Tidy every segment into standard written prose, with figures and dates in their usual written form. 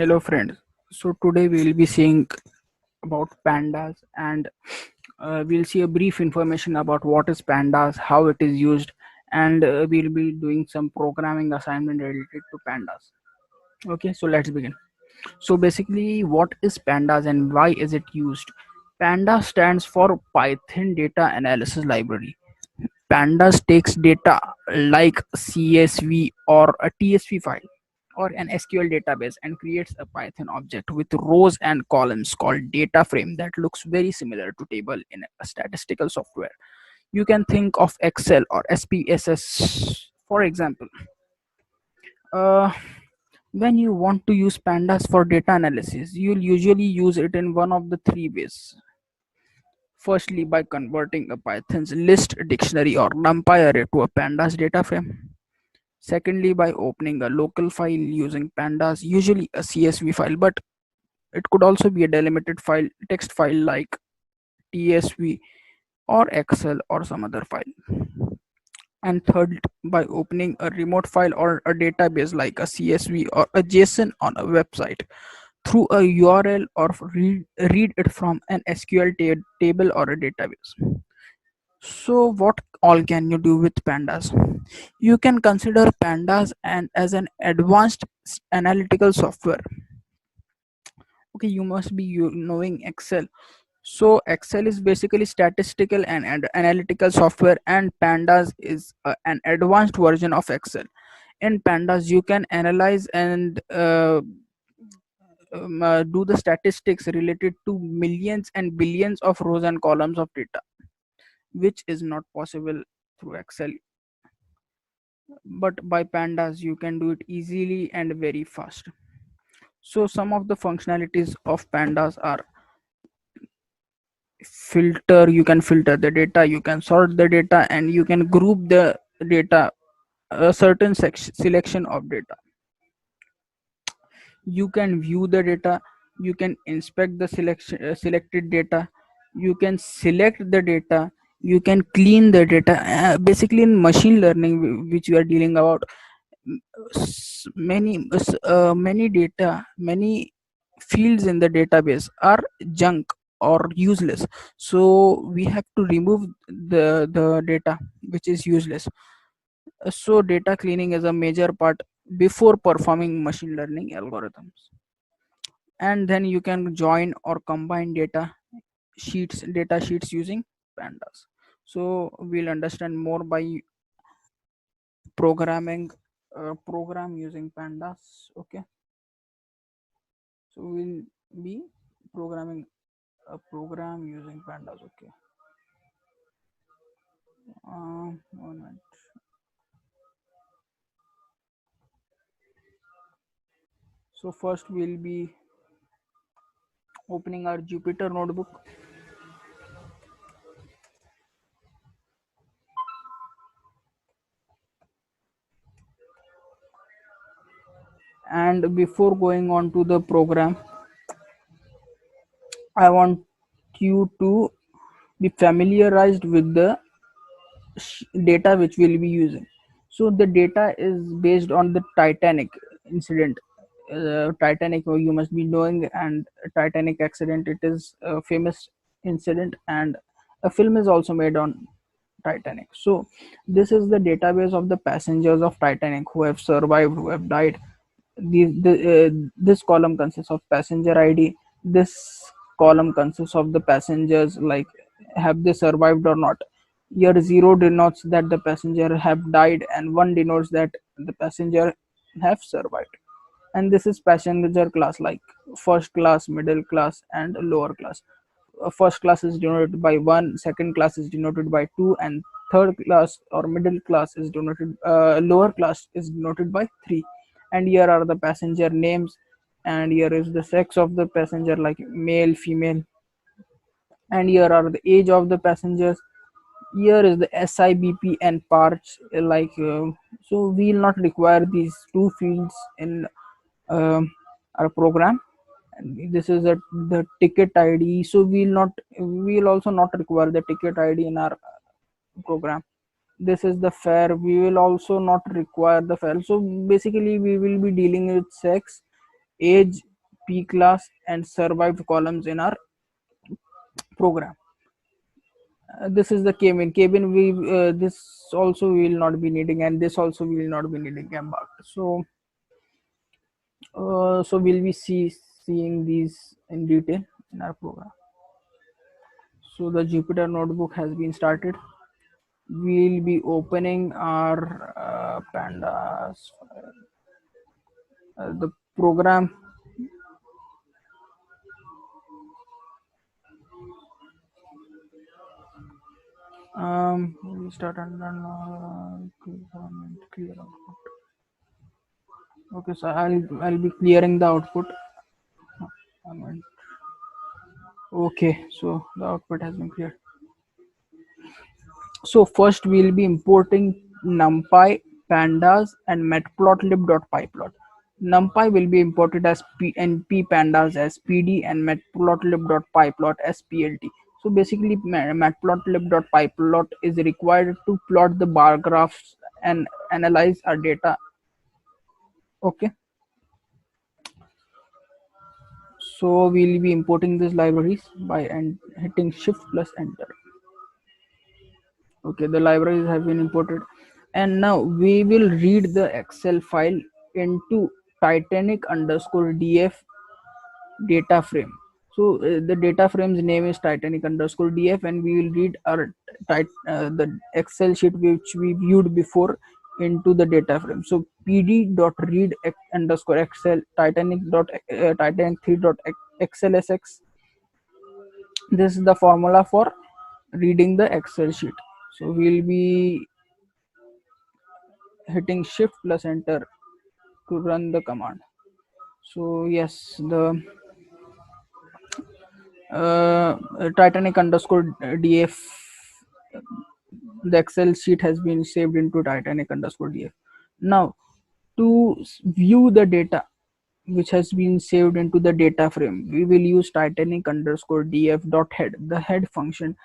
Hello friends. So today we will be seeing about pandas and we'll see a brief information about what is pandas, how it is used, and we'll be doing some programming assignment related to pandas. Okay, so let's begin. So basically what is pandas and why is it used? Panda stands for Python Data Analysis Library. Pandas takes data like CSV or a TSV file or an SQL database and creates a Python object with rows and columns called data frame that looks very similar to table in a statistical software. You can think of Excel or SPSS. For example, uh, when you want to use pandas for data analysis, you'll usually use it in one of the three ways. Firstly, by converting a Python's list dictionary or NumPy array to a pandas data frame. Secondly, by opening a local file using pandas, usually a CSV file, but it could also be a delimited file, text file like TSV or Excel or some other file. And third, by opening a remote file or a database like a CSV or a JSON on a website through a URL or read it from an SQL table or a database. So what all can you do with pandas? You can consider pandas and as an advanced analytical software. Okay, you must be knowing Excel. So Excel is basically statistical and analytical software, and pandas is an advanced version of Excel. In pandas you can analyze and do the statistics related to millions and billions of rows and columns of data, which is not possible through Excel, but by pandas you can do it easily and very fast. So some of the functionalities of pandas are filter. You can filter the data, you can sort the data, and you can group the data, a certain selection of data. You can view the data, you can inspect the selected data, you can select the data, you can clean the data. Basically in machine learning which we are dealing about, many data, many fields in the database are junk or useless, so we have to remove the data which is useless. So data cleaning is a major part before performing machine learning algorithms. And then you can join or combine data sheets using pandas. So we'll understand more by programming program using pandas. Okay, so we'll be programming a program using pandas. Okay, one minute. So first we'll be opening our Jupyter notebook, and before going on to the program, I want you to be familiarized with the data which we'll be using. So the data is based on the Titanic incident. Titanic, you must be knowing, and Titanic accident, it is a famous incident, and a film is also made on Titanic. So this is the database of the passengers of Titanic who have survived, who have died. This column consists of passenger ID. This column consists of the passengers, like have they survived or not. Year 0 denotes that the passenger have died, and 1 denotes that the passenger have survived. And this is passenger class, like first class, middle class, and lower class. First class is denoted by 1, second class is denoted by 2, and third class or middle class is denoted, lower class is denoted by 3. And here are the passenger names, and here is the sex of the passenger, like male, female, and here are the age of the passengers. Here is the SIBP and parts, so we will not require these two fields in our program. And this is the ticket ID, so we will also not require the ticket ID in our program. This is the fare, we will also not require the fare. So basically we will be dealing with sex, age, P class, and survived columns in our program. This is the cabin. Cabin we this also we will not be needing, and this also we will not be needing embarked. So we'll be seeing these in detail in our program. So the Jupyter notebook has been started. We'll be opening our pandas, the program. We start and then clear output. Okay, so I'll be clearing the output. Okay, so the output has been cleared. So first we'll be importing NumPy, Pandas, and matplotlib.pyplot. NumPy will be imported as NP Pandas as PD and matplotlib.pyplot as PLT. So basically, matplotlib.pyplot is required to plot the bar graphs and analyze our data. Okay, so we'll be importing these libraries by hitting Shift plus Enter. Okay, the libraries have been imported, and now we will read the Excel file into Titanic underscore df data frame. So the data frame's name is Titanic underscore df, and we will read our the Excel sheet which we viewed before into the data frame. So pd dot read underscore excel Titanic dot Titanic 3 dot xlsx. This is the formula for reading the Excel sheet. So we'll be hitting Shift plus Enter to run the command. So yes, the Titanic underscore df, the Excel sheet has been saved into Titanic underscore df. Now to view the data which has been saved into the data frame, we will use Titanic underscore df dot head. The head function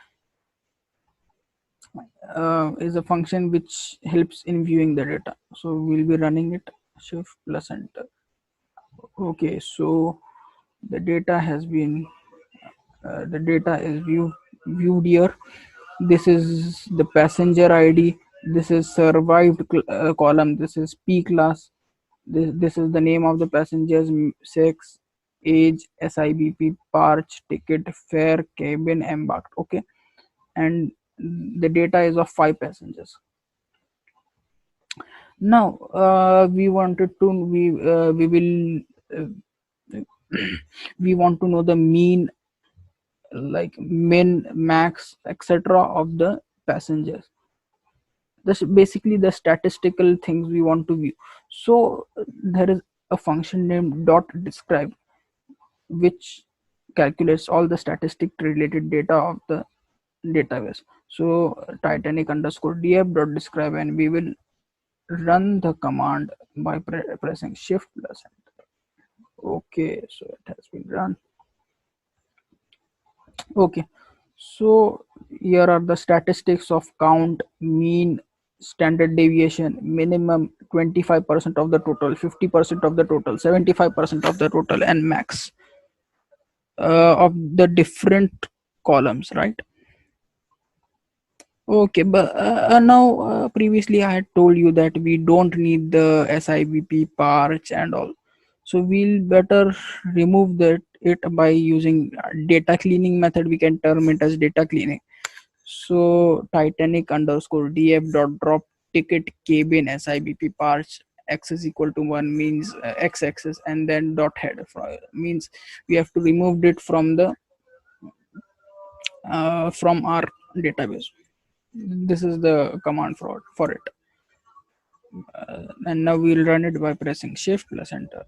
is a function which helps in viewing the data. So we'll be running it. Shift plus Enter. Okay, so the data has been the data is viewed here. This is the passenger id, this is survived column, this is P class, this is the name of the passengers, sex, age, SIBP, parch, ticket, fare, cabin, embarked. Okay, and the data is of 5 passengers. Now we wanted to we will we want to know the mean, like min, max, etc. of the passengers. This basically the statistical things we want to view. So there is a function named dot describe which calculates all the statistic related data of the database. So Titanic underscore df dot describe, and we will run the command by pressing Shift plus Enter. Okay, so it has been run. Okay, so here are the statistics of count, mean, standard deviation, minimum, 25% of the total, 50% of the total, 75% of the total, and max of the different columns, right? Okay, but now previously I had told you that we don't need the SIBP, parch, and all. So we'll better remove it by using data cleaning method. We can term it as data cleaning. So Titanic underscore df dot drop ticket cabin SIBP parch x is equal to 1 means x axis, and then dot head means we have to remove it from the from our database. This is the command for it, and now we'll run it by pressing Shift plus Enter.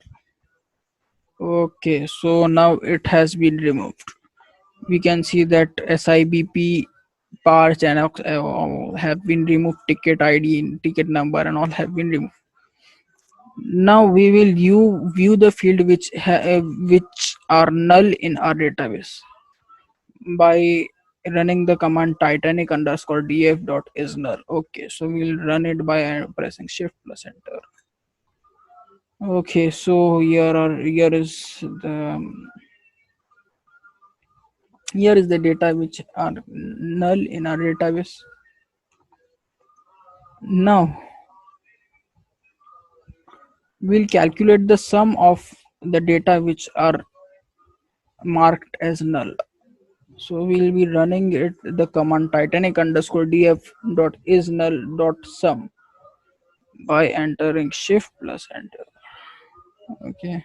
Okay, so now it has been removed. We can see that SIBP, parch, and have been removed. Ticket ID, ticket number, and all have been removed. Now we will view the field which are null in our database by running the command Titanic underscore df dot is null. Okay, so we'll run it by pressing Shift plus Enter. Okay, so here is the data which are null in our database. Now we'll calculate the sum of the data which are marked as null. So we'll be running it the command titanic underscore df dot is null dot sum by entering shift plus enter. Okay,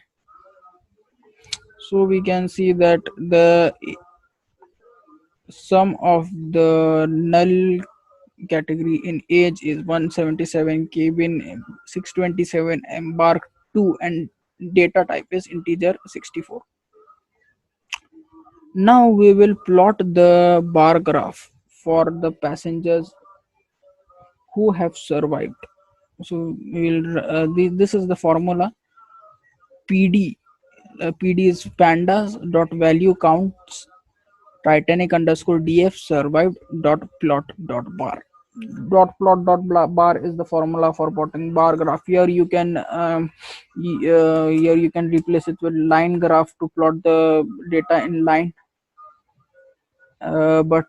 so we can see that the sum of the null category in age is 177, cabin 627, embark 2, and data type is integer 64. Now we will plot the bar graph for the passengers who have survived. So this is the formula. PD is pandas dot value counts titanic underscore df survived dot plot dot bar. Dot plot dot bar is the formula for plotting bar graph. Here you can here you can replace it with line graph to plot the data in line, but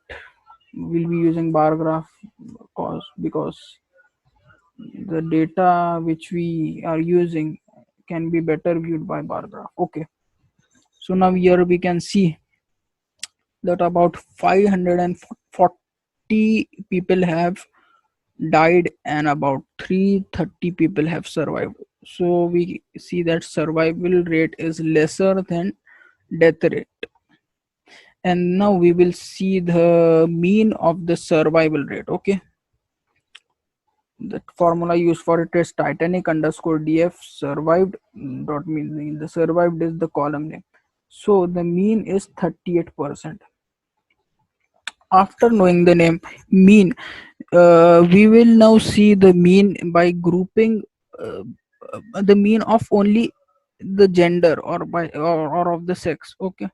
we'll be using bar graph because the data which we are using can be better viewed by bar graph. Okay, so now here we can see that about 540 people have died and about 330 people have survived. So we see that survival rate is lesser than death rate. And now we will see the mean of the survival rate. Okay, the formula used for it is titanic underscore df survived dot mean. The survived is the column name, so the mean is 38%. After knowing the name mean, we will now see the mean by grouping uh, the mean of only the gender or of the sex. Okay,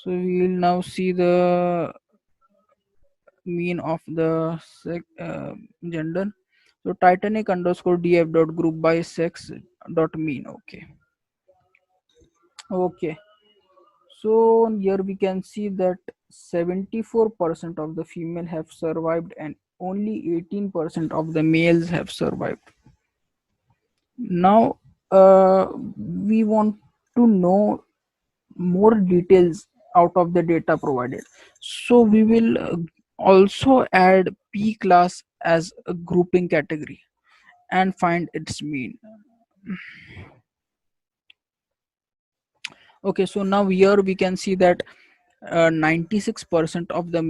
so we will now see the mean of the gender. So titanic underscore df dot group by sex dot mean. Okay, so here we can see that 74% of the female have survived and only 18% of the males have survived. Now we want to know more details out of the data provided, so we will also add p class as a grouping category and find its mean. Okay, so now here we can see that 96% of the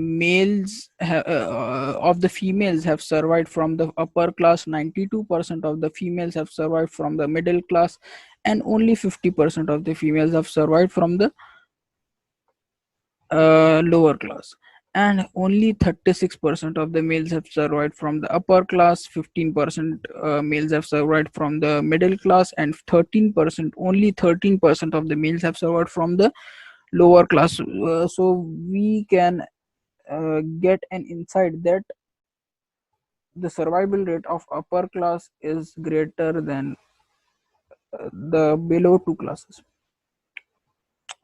of the females have survived from the upper class, 92% of the females have survived from the middle class, and only 50% of the females have survived from the lower class, and only 36% of the males have survived from the upper class, 15% males have survived from the middle class, and 13% only 13% of the males have survived from the lower class. So we can get an insight that the survival rate of upper class is greater than the below two classes.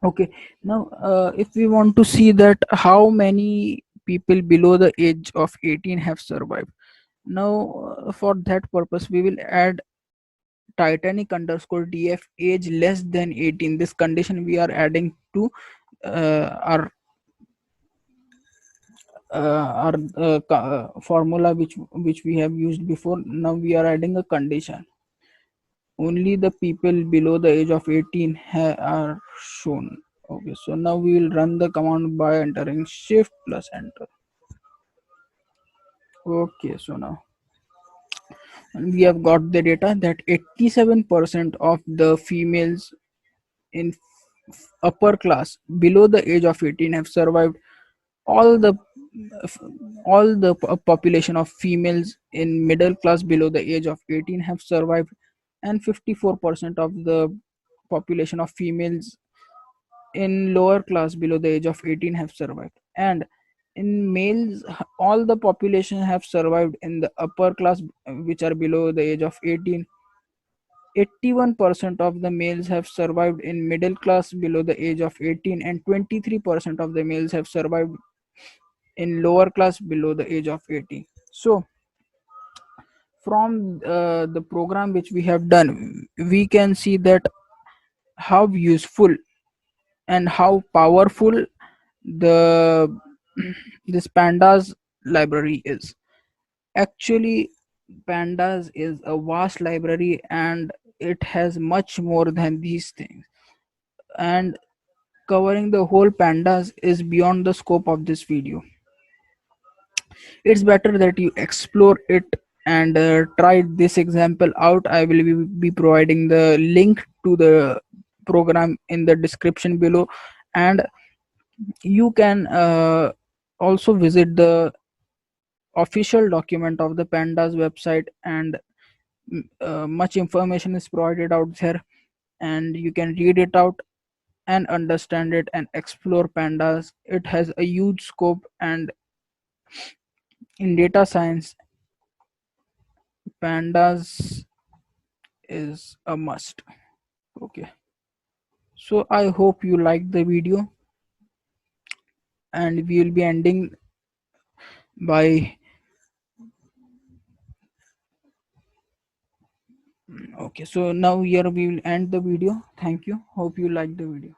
Okay, now if we want to see that how many people below the age of 18 have survived, now for that purpose we will add titanic underscore df age less than 18. This condition we are adding to our formula which we have used before. Now we are adding a condition. Only the people below the age of 18 are shown. Okay, so now we will run the command by entering shift plus enter. Okay, so now we have got the data that 87% of the females in upper class below the age of 18 have survived. all the population of females in middle class below the age of 18 have survived, and 54% of the population of females in lower class below the age of 18 have survived, and in males all the population have survived in the upper class which are below the age of 18, 81% of the males have survived in middle class below the age of 18, and 23% of the males have survived in lower class below the age of 18. So from the program which we have done, we can see that how useful and how powerful the this pandas library is. Actually, pandas is a vast library, and it has much more than these things, and covering the whole pandas is beyond the scope of this video. It's better that you explore it and try this example out. I will be providing the link to the program in the description below, and you can also visit the official document of the pandas website, and much information is provided out there, and you can read it out and understand it and explore pandas. It has a huge scope, and in data science, pandas is a must. Okay, so I hope you liked the video, and we will be ending by okay. So now here we will end the video. Thank you. Hope you liked the video.